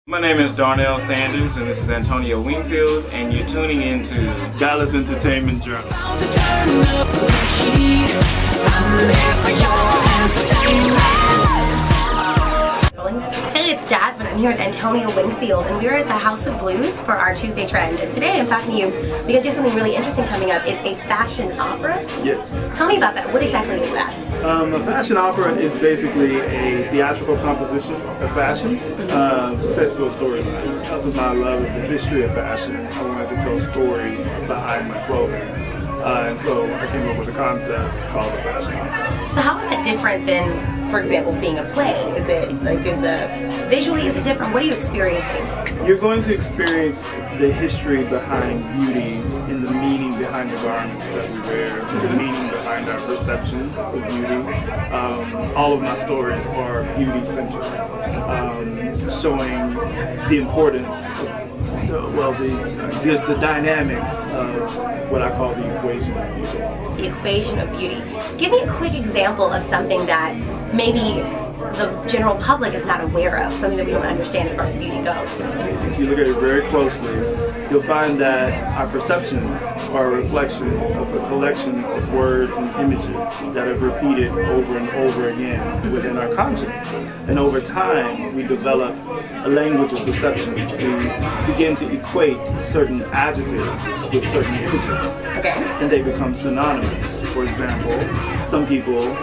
My name is Darnell Sanders, and this is Antonio Wingfield, and you're tuning into Dallas Entertainment Journal. Hey, it's Jasmine. I'm here at Antonio Wingfield, and we're at the House of Blues for our Tuesday Trend. And today I'm talking to you because you have something really interesting coming up. It's a fashion opera. Yes. Tell me about that. What exactly is that? A fashion opera is basically a theatrical composition of fashion set to a storyline. Because of my love of the history of fashion, I wanted to tell stories behind my clothing. And so I came up with a concept called a fashion opera. So how is that different than, for example, seeing a play? Is it like, visually, is it different? What are you experiencing? You're going to experience the history behind beauty and the meaning behind the garments that we wear, the meaning behind our perceptions of beauty. All of my stories are beauty-centered, showing the importance of, the dynamics of what I call the equation of beauty. The equation of beauty. Give me a quick example of something that maybe the general public is not aware of, something that we don't understand as far as beauty goes. If you look at it very closely, you'll find that our perceptions are a reflection of a collection of words and images that have repeated over and over again within our conscience. And over time, we develop a language of perception. We begin to equate certain adjectives with certain images. Okay. And they become synonymous. For example,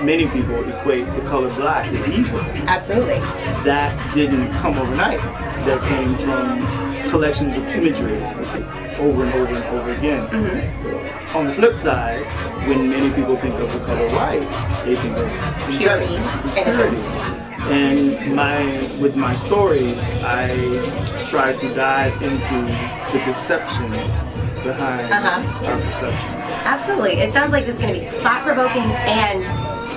many people equate the color black with evil. Absolutely. That didn't come overnight. That came from collections of imagery over and over and over again. Mm-hmm. On the flip side, when many people think of the color white, they think of purity, innocence. And with my stories, I try to dive into the deception behind our perception. Absolutely. It sounds like it's going to be thought-provoking and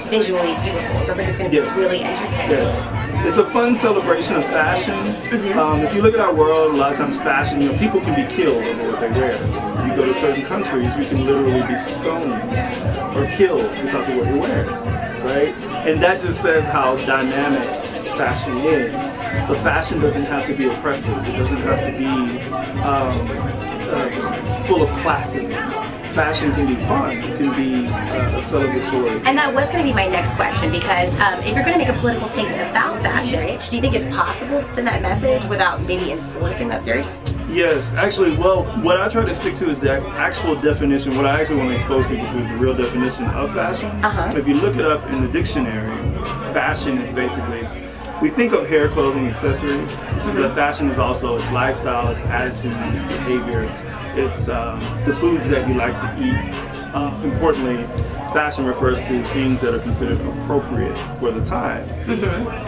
visually beautiful. It sounds like it's going to be really interesting. Yes. It's a fun celebration of fashion. Mm-hmm. If you look at our world, a lot of times fashion, people can be killed over what they wear. You go to certain countries, you can literally be stoned or killed because of what you're wearing, right? And that just says how dynamic fashion is. But fashion doesn't have to be oppressive. It doesn't have to be full of classism. Fashion can be fun. It can be a celebratory. And that was going to be my next question, because if you're going to make a political statement about fashion, do you think it's possible to send that message without maybe enforcing that stereotype? Yes, actually, well, what I try to stick to is the actual definition. What I actually want to expose people to is the real definition of fashion. If you look it up in the dictionary, fashion is basically, we think of hair, clothing, accessories, but fashion is also its lifestyle, its attitude, its behavior, it's the foods that you like to eat. Importantly, fashion refers to things that are considered appropriate for the time.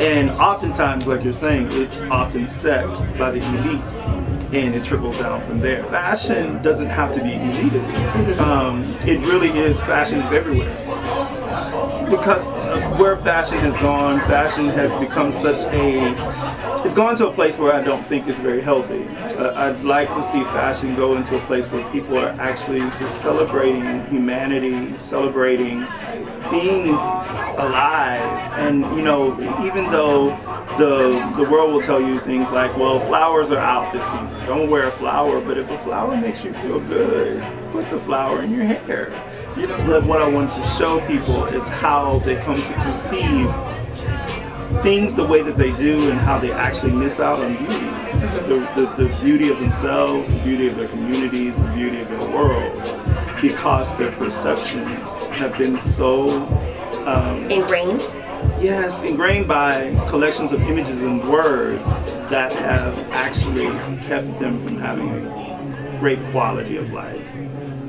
And oftentimes, like you're saying, it's often set by the elite, and it trickles down from there. Fashion doesn't have to be elitist. It really is, fashion is everywhere. Because where fashion has gone, fashion has become it's gone to a place where I don't think it's very healthy. I'd like to see fashion go into a place where people are actually just celebrating humanity, celebrating being alive. And even though the world will tell you things like, well, flowers are out this season, don't wear a flower, but if a flower makes you feel good, put the flower in your hair. What I want to show people is how they come to perceive things the way that they do and how they actually miss out on beauty. The beauty of themselves, the beauty of their communities, the beauty of their world, because their perceptions have been so ingrained? Yes, ingrained by collections of images and words that have actually kept them from having a great quality of life.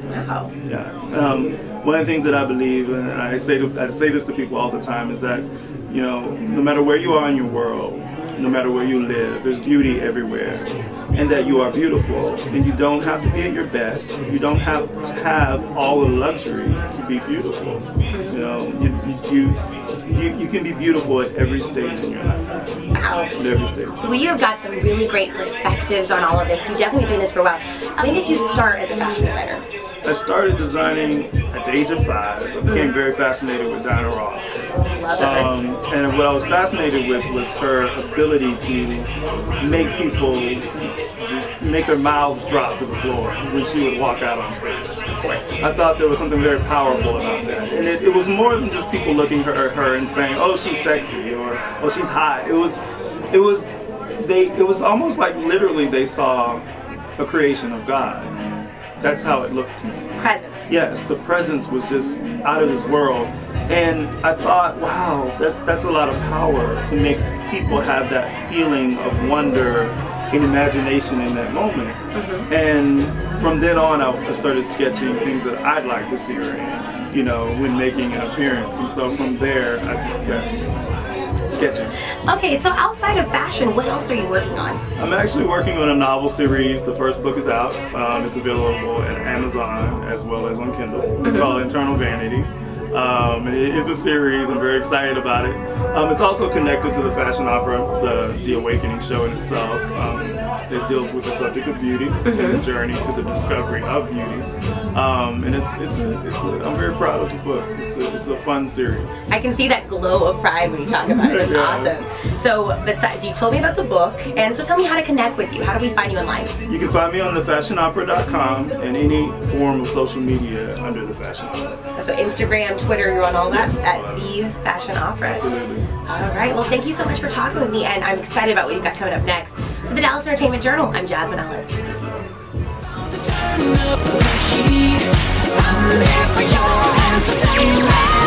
Wow. Yeah. One of the things that I believe, and I say this to people all the time, is that no matter where you are in your world, no matter where you live, there's beauty everywhere, and that you are beautiful, and you don't have to be at your best. You don't have to have all the luxury to be beautiful. You can be beautiful at every stage in your life. Wow. At every stage. Well, you've got some really great perspectives on all of this. You've definitely been doing this for a while. When did you start as a fashion designer? I started designing at the age of 5. I became very fascinated with Diana Ross. And what I was fascinated with was her ability to make people make their mouths drop to the floor when she would walk out on stage. Of course. I thought there was something very powerful about that. And it was more than just people looking at her and saying, oh, she's sexy, or oh, she's hot. It was almost like literally they saw a creation of God. That's how it looked to me. Presence. Yes, the presence was just out of this world. And I thought, wow, that's a lot of power to make people have that feeling of wonder and imagination in that moment. And from then on, I started sketching things that I'd like to see her in, you know, when making an appearance. And so from there, I just kept sketching. Okay, so outside of fashion, what else are you working on? I'm actually working on a novel series. The first book is out. It's available at Amazon as well as on Kindle. It's called Internal Vanity. It's a series. I'm very excited about it. It's also connected to the fashion opera, the Awakening show in itself. It deals with the subject of beauty and the journey to the discovery of beauty. And I'm very proud of the book. It's a fun series. I can see that glow of pride when you talk about it. It's awesome. So besides, you told me about the book, and so tell me how to connect with you. How do we find you online? You can find me on thefashionopera.com and any form of social media under The Fashion Opera. So Instagram, Twitter, you're on all that at The Fashion Opera. Absolutely. All right. Well, thank you so much for talking with me, and I'm excited about what you've got coming up next. For the Dallas Entertainment Journal, I'm Jasmine Ellis. I'm here for your entertainment.